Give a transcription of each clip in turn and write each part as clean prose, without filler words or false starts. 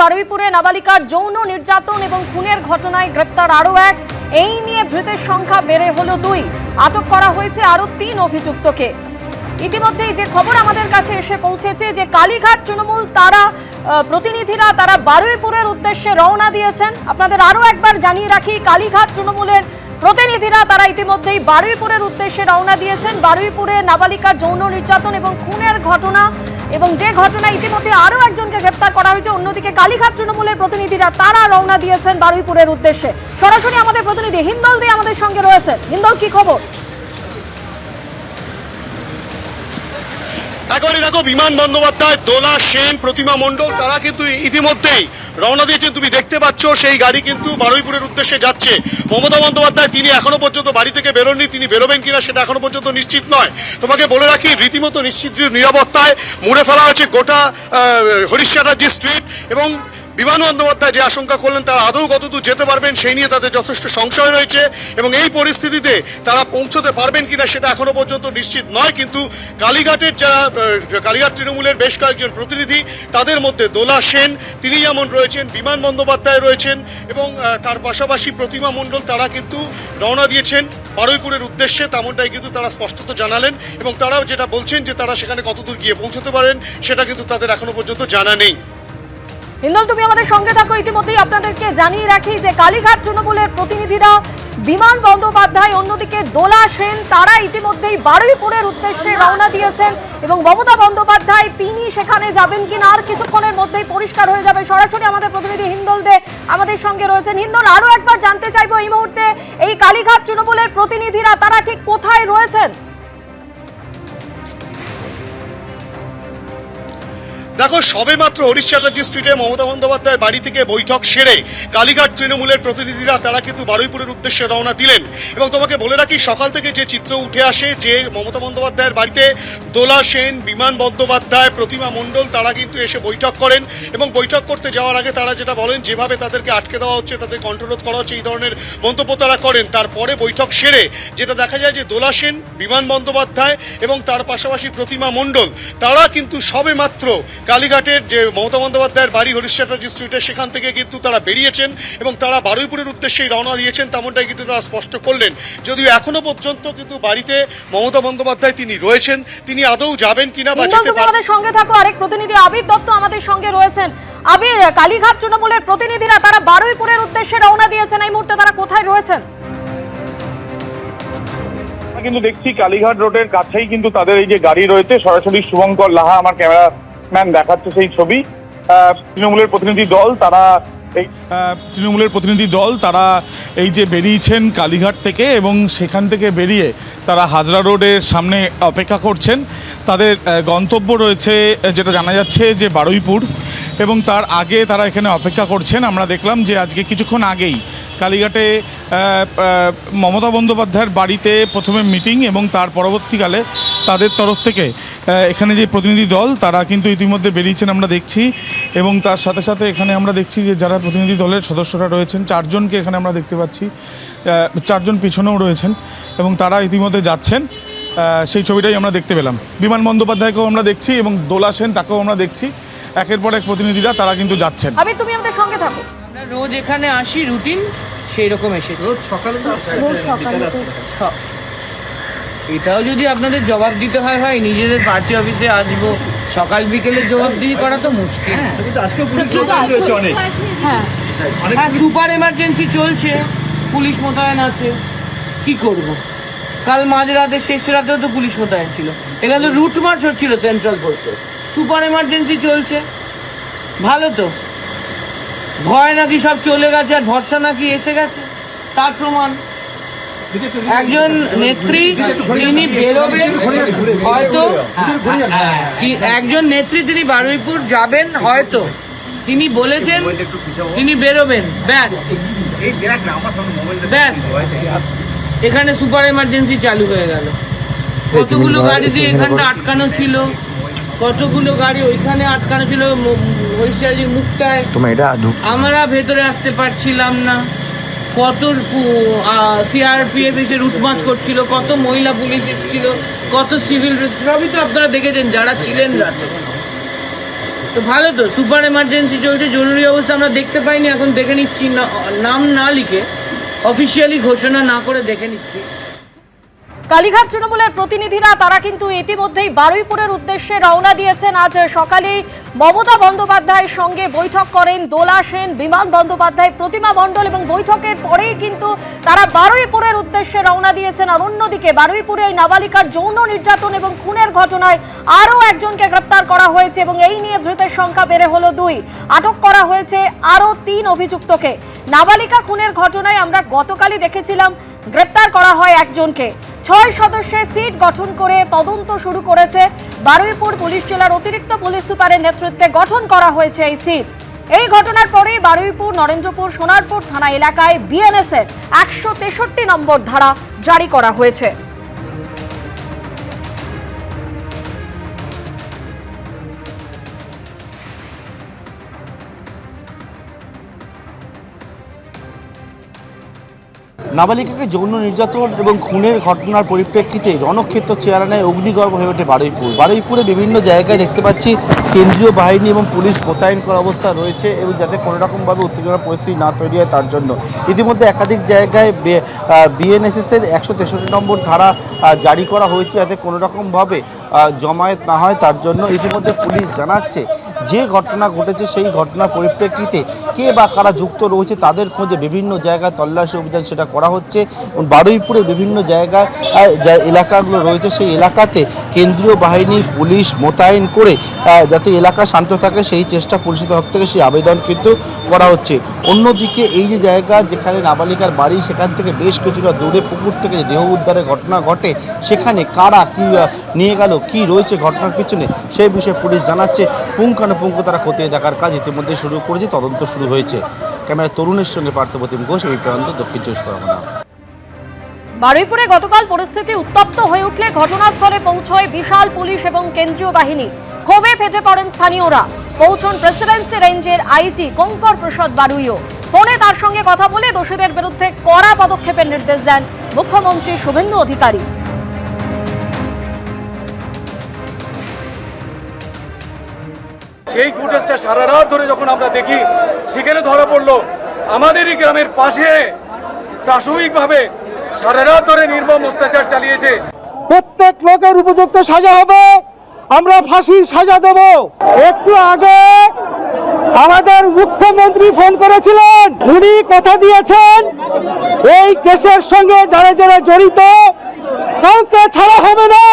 বারুইপুরে নাবালিকার যৌন নির্যাতন এবং খুনের ঘটনায় গ্রেপ্তার আরও এক। এই নিয়ে ধৃতের সংখ্যা বেড়ে হলো 2। আটক করা হয়েছে আরও 3 অভিযুক্তকে। ইতিমধ্যেই যে খবর আমাদের কাছে এসে পৌঁছেছে যে কালীঘাট তৃণমূল প্রতিনিধিরা তারা বারুইপুরের উদ্দেশ্যে রওনা দিয়েছেন। আপনাদের আরও একবার জানিয়ে রাখি, কালীঘাট তৃণমূলের প্রতিনিধিরা তারা ইতিমধ্যেই বারুইপুরের উদ্দেশ্যে রওনা দিয়েছেন। বারুইপুরে নাবালিকার যৌন নির্যাতন এবং খুনের ঘটনা এবং যে ঘটনা ইতিমধ্যে আরও একজনকে গ্রেপ্তার করা হয়েছে, অন্যদিকে কালীঘাট তৃণমূলের প্রতিনিধিরা তারা রওনা দিয়েছেন বারুইপুরের উদ্দেশ্যে। সরাসরি আমাদের প্রতিনিধি হিন্দল দে আমাদের সঙ্গে রয়েছে। হিন্দল, কি খবর? একেবারে দেখো, বিমান বন্দ্যোপাধ্যায়, দোলা সেন, প্রতিমা মণ্ডল তারা কিন্তু ইতিমধ্যেই রওনা দিয়েছেন। তুমি দেখতে পাচ্ছ সেই গাড়ি কিন্তু বারুইপুরের উদ্দেশ্যে যাচ্ছে। মমতা বন্দ্যোপাধ্যায় তিনি এখনো পর্যন্ত বাড়ি থেকে বেরোননি, তিনি বেরোবেন কিনা সেটা এখনো পর্যন্ত নিশ্চিত নয়। তোমাকে বলে রাখি, রীতিমতো নিশ্চিত নিরাপত্তায় মুড়ে ফেলা হয়েছে গোটা হরিশ চ্যাটার্জি স্ট্রিট, এবং বিমান বন্দ্যোপাধ্যায় যে আশঙ্কা করলেন তারা আদৌ কতদূর যেতে পারবেন সেই নিয়ে তাদের যথেষ্ট সংশয় রয়েছে, এবং এই পরিস্থিতিতে তারা পৌঁছতে পারবেন কিনা সেটা এখনো পর্যন্ত নিশ্চিত নয়। কিন্তু কালীঘাটের যারা কালীঘাট তৃণমূলের বেশ কয়েকজন প্রতিনিধি, তাদের মধ্যে দোলা সেন তিনি যেমন রয়েছেন, বিমান বন্দ্যোপাধ্যায় রয়েছেন, এবং তার পাশাপাশি প্রতিমা মণ্ডল তারা কিন্তু রওনা দিয়েছেন বারুইপুরের উদ্দেশ্যে, তেমনটাই কিন্তু তারা স্পষ্টত জানালেন। এবং তারাও যেটা বলছেন যে তারা সেখানে কতদূর গিয়ে পৌঁছতে পারেন সেটা কিন্তু তাদের এখনো পর্যন্ত জানা নেই। হিন্দল, তুমি আমাদের সঙ্গে থাকো। ইতিমধ্যেই আপনাদেরকে জানিয়ে রাখি যে কালীঘাট তৃণমূলের প্রতিনিধিরা বিমান বন্দ্যোপাধ্যায়, অন্যদিকে দোলা সেন তারা ইতিমধ্যেই বারুইপুরের উদ্দেশ্যে রওনা দিয়েছেন, এবং মমতা বন্দ্যোপাধ্যায় তিনি সেখানে যাবেন কিনা আর কিছুক্ষণের মধ্যেই পরিষ্কার হয়ে যাবে। সরাসরি আমাদের প্রতিনিধি হিন্দল দে আমাদের সঙ্গে রয়েছেন। হিন্দল, আরও একবার জানতে চাইবো এই মুহূর্তে এই কালীঘাট তৃণমূলের প্রতিনিধিরা তারা ঠিক কোথায় রয়েছেন? দেখো, সবে মাত্র হরিশ চ্যাটার্জি স্ট্রিটে মমতা বন্দ্যোপাধ্যায়ের বাড়ি থেকে বৈঠক সেরে কালীঘাট তৃণমূলের প্রতিনিধিরা তারা কিন্তু বারুইপুরের উদ্দেশ্যে রওনা দিলেন। এবং তোমাকে বলে রাখি, সকাল থেকে যে চিত্র উঠে আসে যে মমতা বন্দ্যোপাধ্যায়ের বাড়িতে দোলা সেন, বিমান বন্দ্যোপাধ্যায়, প্রতিমা মণ্ডল তারা কিন্তু এসে বৈঠক করেন, এবং বৈঠক করতে যাওয়ার আগে তারা যেটা বলেন, যেভাবে তাদেরকে আটকে দেওয়া হচ্ছে, তাদের কণ্ঠরোধ করা হচ্ছে, এই ধরনের মন্তব্য তারা করেন। তারপরে বৈঠক সেরে যেটা দেখা যায় যে দোলা সেন, বিমান বন্দ্যোপাধ্যায় এবং তার পাশাপাশি প্রতিমা মণ্ডল তারা কিন্তু সবে মাত্র কালীঘাটের যে মমতা বন্দ্যোপাধ্যায়ের বাড়ি হরিশ চ্যাটার্জি স্ট্রিটে সেখান থেকে কিন্তু তারা বেরিয়েছেন, এবং তারা বারুইপুরের উদ্দেশ্যেই রওনা দিয়েছেন, তেমনটাই কিন্তু তারা স্পষ্ট করলেন। যদিও এখনো পর্যন্ত কিন্তু বাড়িতে মমতা বন্দ্যোপাধ্যায় তিনি রয়েছেন, তিনি আদৌ যাবেন কিনা বা যেতে পারবেন। আমাদের সঙ্গে থাকো, আরেক প্রতিনিধি আবির দত্ত আমাদের সঙ্গে রয়েছেন। আবির, কালীঘাট তৃণমূলের প্রতিনিধিরা তারা বারুইপুরের উদ্দেশ্যে রওনা দিয়েছেন, এই মুহূর্তে তারা কোথায় রয়েছেন? কিন্তু দেখছি কালীঘাট রোডের কাছেই কিন্তু তাদের এই যে গাড়ি রয়েছে। সরাসরি শুভঙ্কর লাহা আমার ক্যামেরাম্যান দেখাচ্ছে সেই ছবি। তৃণমূলের প্রতিনিধি দল তারা এই যে বেরিয়েছেন কালীঘাট থেকে, এবং সেখান থেকে বেরিয়ে তারা হাজরা রোডের সামনে অপেক্ষা করছেন। তাদের গন্তব্য রয়েছে যেটা জানা যাচ্ছে যে বারুইপুর, এবং তার আগে তারা এখানে অপেক্ষা করছেন। আমরা দেখলাম যে আজকে কিছুক্ষণ আগেই কালীঘাটে মমতা বন্দ্যোপাধ্যায়ের বাড়িতে প্রথমে মিটিং, এবং তার পরবর্তীকালে তাদের তরফ থেকে এখানে যে প্রতিনিধি দল তারা কিন্তু ইতিমধ্যে বেরিয়েছেন আমরা দেখছি। এবং তার সাথে সাথে এখানে আমরা দেখছি যে যারা প্রতিনিধি দলের সদস্যরা রয়েছেন 4 জনকে এখানে আমরা দেখতে পাচ্ছি, 4 জন পিছনেও রয়েছেন, এবং তারা ইতিমধ্যে যাচ্ছেন। সেই ছবিটাই আমরা দেখতে পেলাম। বিমান বন্দ্যোপাধ্যায়কেও আমরা দেখছি, এবং দোলা সেন তাকেও আমরা দেখছি। একের পর এক প্রতিনিধিরা তারা কিন্তু যাচ্ছেন। আমি তুমি আমাদের সঙ্গে থাকো। আমরা রোজ এখানে আসি, রুটিন সেই রকম এসে রোজ সকালে তো এটাও যদি আপনাদের জবাব দিতে হয় নিজেদের পার্টি অফিসে আসবো, সকাল বিকেলের জবাবদিহি করা তো মুশকিল। সুপার এমার্জেন্সি চলছে, পুলিশ মোতায়েন আছে, কি করব? কাল মাঝরাতে শেষ রাতেও তো পুলিশ মোতায়েন ছিল। এখানে তো রুট মার্চ হচ্ছিল সেন্ট্রাল ফোর্সে। সুপার এমার্জেন্সি চলছে, ভালো তো। ভয় নাকি সব চলে গেছে আর ভরসা নাকি এসে গেছে, তার প্রমাণ একজন নেত্রী তিনি বেরোবেন হয়তো, একজন নেত্রী তিনি বারুইপুর যাবেন হয়তো, তিনি বলেছেন তিনি বেরোবেন, ব্যাস এখানে সুপার এমার্জেন্সি চালু হয়ে গেল। কতগুলো গাড়ি দিয়ে এখানটা আটকানো ছিল, কতগুলো গাড়ি ওইখানে আটকানো ছিল হরিশাজির মুখটায়, আমরা ভেতরে আসতে পারছিলাম না। কত সিআরপিএফ এসে রুটমার্চ করছিল, কত মহিলা পুলিশ এসেছিল, কত সিভিল, সবই তো আপনারা দেখেছেন যারা ছিলেন রাতে। তো ভালো তো, সুপার এমার্জেন্সি চলছে, জরুরি অবস্থা আমরা দেখতে পাইনি, এখন দেখে নিচ্ছি, নাম না লিখে অফিসিয়ালি ঘোষণা না করে দেখে নিচ্ছি। কালীঘাট তৃণমূলের প্রতিনিধিরা তারা কিন্তু ইতিমধ্যেই বারুইপুরের উদ্দেশ্যে রওনা দিয়েছেন। আজ সকালেই মমতা বন্দ্যোপাধ্যায়ের সঙ্গে বৈঠক করেন দোলা সেন, বিমান বন্দ্যোপাধ্যায়, প্রতিমা মণ্ডল এবং বৈঠকের পরেই কিন্তু তারা বারুইপুরের উদ্দেশ্যে রওনা দিয়েছেন। আর অন্যদিকে বারুইপুরে এই নাবালিকার যৌন নির্যাতন এবং খুনের ঘটনায় আরও একজনকে গ্রেপ্তার করা হয়েছে এবং এই নিয়ে ধৃতের সংখ্যা বেড়ে হলো 2। আটক করা হয়েছে আরও 3 অভিযুক্তকে। নাবালিকা খুনের ঘটনায় আমরা গতকালই দেখেছিলাম গ্রেপ্তার করা হয় একজনকে। 6 সদস্যের সিট গঠন করে তদন্ত শুরু করেছে বারুইপুর পুলিশ জেলার অতিরিক্ত পুলিশ সুপারের নেতৃত্বে গঠন করা হয়েছে এই সিট। এই ঘটনার পরেই বারুইপুর, নরেন্দ্রপুর, সোনারপুর থানা এলাকায় বিএনএস এর 163 নম্বর ধারা জারি করা হয়েছে। নাবালিকাকে যৌন নির্যাতন এবং খুনের ঘটনার পরিপ্রেক্ষিতে রণক্ষেত্র চেহারা নেয় অগ্নিগর্ভ হয়ে ওঠে বারুইপুরে বিভিন্ন জায়গায় দেখতে পাচ্ছি কেন্দ্রীয় বাহিনী এবং পুলিশ মোতায়েন করা অবস্থা রয়েছে এবং যাতে কোনো রকমভাবে উত্তেজনা পরিস্থিতি না তৈরি হয় তার জন্য ইতিমধ্যে একাধিক জায়গায় বিএনএসএস এর 163 নম্বর ধারা জারি করা হয়েছে যাতে কোনো রকমভাবে জমায়েত না হয় তার জন্য। ইতিমধ্যে পুলিশ জানাচ্ছে যে ঘটনা ঘটেছে সেই ঘটনার পরিপ্রেক্ষিতে কে বা কারা যুক্ত রয়েছে তাদের খোঁজে বিভিন্ন জায়গায় তল্লাশি অভিযান সেটা করা হচ্ছে। বারুইপুরের বিভিন্ন জায়গায় যে এলাকাগুলো রয়েছে সেই এলাকাতে কেন্দ্রীয় বাহিনী পুলিশ মোতায়েন করে যাতে এলাকা শান্ত থাকে সেই চেষ্টা পুলিশের তরফ থেকে সেই আবেদন কিন্তু করা হচ্ছে। অন্যদিকে এই যে জায়গা যেখানে নাবালিকার বাড়ি সেখান থেকে বেশ কিছুটা দূরে পুকুর থেকে যে দেহ উদ্ধারের ঘটনা ঘটে সেখানে কারা কি নিয়ে গেল, কি রয়েছে ঘটনার পিছনে সেই বিষয়ে পুলিশ জানাচ্ছে। পুঙ্খানুপুঙ্খ তারা খতিয়ে দেখার কাজ ইতিমধ্যে শুরু করেছে, তদন্ত শুরু হয়েছে। ক্যামেরা তরুণের সঙ্গে পার্থপ্রতিম ঘোষ, এই প্রান্ত, দক্ষিণ 24 পরগনা। বারুইপুরে গতকাল পরিস্থিতি উত্তপ্ত হয়ে উঠলে ঘটনাস্থলে পৌঁছয় বিশাল পুলিশ এবং কেন্দ্রীয় বাহিনী। ক্ষোভে ফেটে পড়েন স্থানীয়রা। পৌঁছন প্রেসিডেন্সি রেঞ্জের আইজি কঙ্কর প্রসাদ বারুইও। ফোনে তার সঙ্গে কথা বলে দোষীদের বিরুদ্ধে কড়া পদক্ষেপের নির্দেশ দেন মুখ্যমন্ত্রী শুভেন্দু অধিকারী। সেই ফুটেজটা সারা রাত ধরে যখন আমরা দেখি সেখানে ধরা পড়লো আমাদেরই গ্রামের পাশে প্রাথমিকভাবে সারা রাত ধরে নির্মম অত্যাচার চালিয়েছে। প্রত্যেক লোকের উপযুক্ত সাজা হবে, আমরা ফাঁসির সাজা দেব। একটু আগে আমাদের মুখ্যমন্ত্রী ফোন করেছিলেন, উনি কথা দিয়েছেন এই কেসের সঙ্গে যারা যারা জড়িত কাউকে ছাড়া হবে না।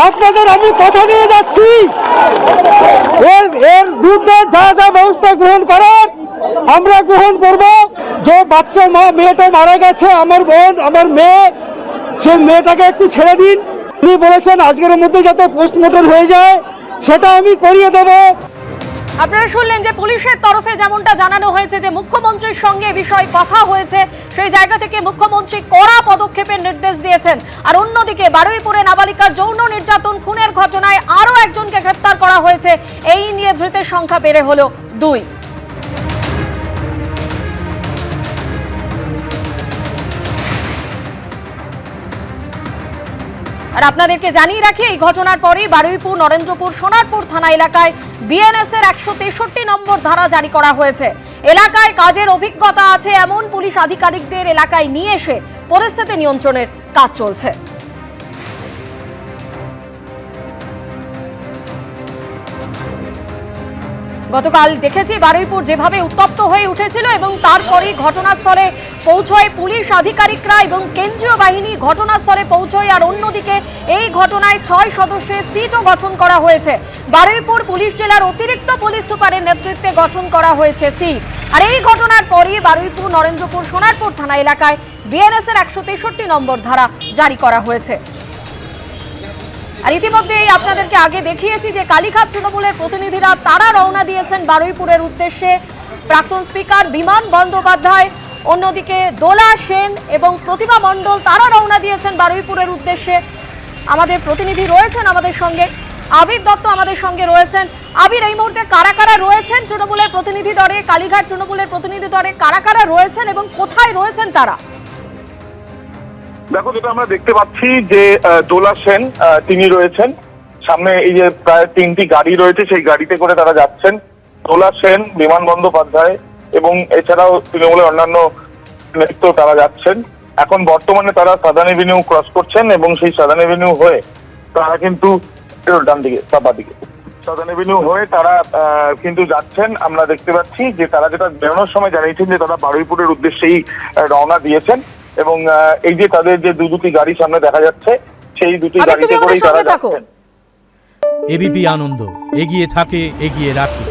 আপনাদের আমি কথা দিয়ে যাচ্ছি, এর বিরুদ্ধে যা যা ব্যবস্থা গ্রহণ করার আমরা গ্রহণ করব। যে বাচ্চা মেয়েটা মারা গেছে, আমার বোন, আমার মেয়ে, সেই মেয়েটাকে একটু ছেড়ে দিন। উনি বলেছেন আজকের মধ্যে যাতে পোস্টমর্টম হয়ে যায় সেটা আমি করিয়ে দেব। আপনারা শুনলেন যে পুলিশের তরফে যেমনটা জানানো হয়েছে যে মুখ্যমন্ত্রীর সঙ্গে বিষয় কথা হয়েছে, সেই জায়গা থেকে মুখ্যমন্ত্রী কড়া পদক্ষেপের নির্দেশ দিয়েছেন। আর অন্যদিকে বারুইপুরে নাবালিকার যৌন নির্যাতন খুনের ঘটনায় আরও একজনকে গ্রেপ্তার করা হয়েছে। এই নিয়ে ধৃতের সংখ্যা বেড়ে হলো 2। আর আপনাদেরকে জানিয়ে রাখি এই ঘটনার পরেই বারুইপুর, নরেন্দ্রপুর, সোনারপুর থানা এলাকায় বিএনএস এর 163 নম্বর ধারা জারি করা হয়েছে। এলাকায় কাজের অভিজ্ঞতা আছে এমন পুলিশ আধিকারিকদের এলাকায় নিয়ে এসে পরিস্থিতি নিয়ন্ত্রণের কাজ চলছে। গতকাল দেখেছি বারুইপুর যেভাবে উত্তপ্ত হয়ে উঠেছিল এবং তারপরেই ঘটনাস্থলে পৌঁছয় পুলিশ আধিকারিকরা এবং কেন্দ্রীয় বাহিনী ঘটনাস্থলে পৌঁছয়। আর অন্যদিকে এই ঘটনায় 6 সদস্যের সিটও গঠন করা হয়েছে। বারুইপুর পুলিশ জেলার অতিরিক্ত পুলিশ সুপারের নেতৃত্বে গঠন করা হয়েছে সিট। আর এই ঘটনার পরই বারুইপুর, নরেন্দ্রপুর, সোনারপুর থানা এলাকায় বিএনএস এর 163 নম্বর ধারা জারি করা হয়েছে। আর ইতিমধ্যেই আপনাদেরকে আগে দেখিয়েছি যে কালীঘাট তৃণমূলের প্রতিনিধিরা তারা রওনা দিয়েছেন বারুইপুরের উদ্দেশ্যে। প্রাক্তন স্পিকার বিমান বন্দ্যোপাধ্যায়, অন্যদিকে দোলা সেন এবং প্রতিমা মণ্ডল তারা রওনা দিয়েছেন বারুইপুরের উদ্দেশ্যে। আমাদের প্রতিনিধি রয়েছেন আমাদের সঙ্গে, আবির দত্ত আমাদের সঙ্গে রয়েছেন। আবির, এই মুহূর্তে কারা কারা রয়েছেন তৃণমূলের প্রতিনিধি দলে, কালীঘাট তৃণমূলের প্রতিনিধি দলে কারা কারা রয়েছেন এবং কোথায় রয়েছেন তারা? দেখো, যেটা আমরা দেখতে পাচ্ছি যে দোলা সেন তিনি রয়েছেন, সামনে এই যে প্রায় 3টি গাড়ি রয়েছে, সেই গাড়িতে করে তারা যাচ্ছেন। দোলা সেন, বিমান বন্দ্যোপাধ্যায় এবং এছাড়াও তৃণমূলের অন্যান্য নেতৃত্ব তারা যাচ্ছেন। এখন বর্তমানে তারা সাদার্ন এভিনিউ ক্রস করছেন এবং সেই সাদার্ন এভিনিউ হয়ে তারা কিন্তু ডান দিকে দিকে সাদার্ন এভিনিউ হয়ে তারা কিন্তু যাচ্ছেন। আমরা দেখতে পাচ্ছি যে তারা যেটা বেরোনোর সময় জানিয়েছেন যে তারা বারুইপুরের উদ্দেশ্যেই রওনা দিয়েছেন এবং এই যে তাদের যে দুটি গাড়ি সামনে দেখা যাচ্ছে, সেই দুটি আবির, গাড়িতে তুমি আমাদের করেই তারা সঙ্গে থাকো। যাচ্ছেন। এবিপি আনন্দ, এগিয়ে থাকে, এগিয়ে রাখে।